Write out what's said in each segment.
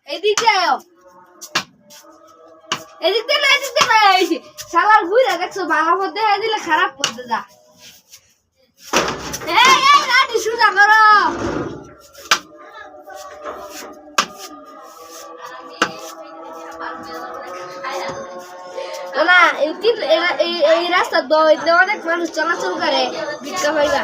এদিকে আয় এদিকে না শালার বুইরা দেখছো ভালো পথে দিলে খারাপ পথে যা এই লাঠি সুজা করো না এই রাস্তা দইতে অনেক মানুষ চলাচল করে ভিক্ষা পাইবা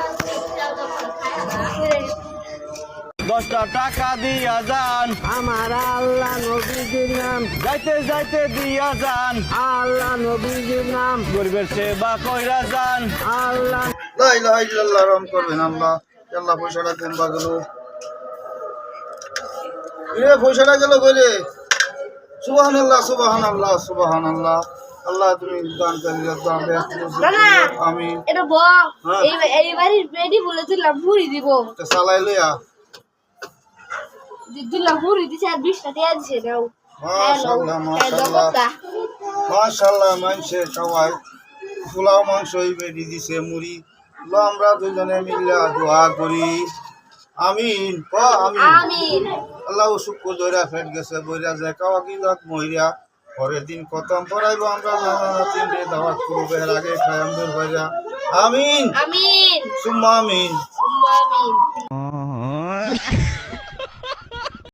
10টা টাকা দিয়া যান আমার আল্লাহ নবীজির নাম যাইতে যাইতে দিয়া যান আল্লাহ নবীজির নাম গরিবের সেবা কইরা যান আল্লাহ লা ইলাহা ইল্লাল্লাহ রহম করবেন আল্লাহ আল্লাহ পয়সাটা কেমবা গেল রে পয়সাটা গেল কইরে সুবহানাল্লাহ সুবহানাল্লাহ সুবহানাল্লাহ আল্লাহ তুমি দানকারী দান আমিন এটা ব এইবারই রেডি বলে দিলাম ভুরি দিব তো চালাই লইয়া দিলাম ভুরি দিছে আর 20টা টাকা দিছে নাও মাশাআল্লাহ মাশাআল্লাহ মাশাআল্লাহ মানুষে সবাই পোলাও মাংস বেড়ি দিছে মুড়ি আমরা দুজনে মিলে দোয়া করি আমিন আমিন আল্লাহ শুক্র ধরা ফেট গেছে বইরা যায় কাওয়া কি যাক মহিরা পরের দিন খতম পড়াইবো আমরা তিনটে দাওয়াত করবো এর আগে খায়ামদের ভাইরা আমিন আমিন সুম্মা আমিন আমিন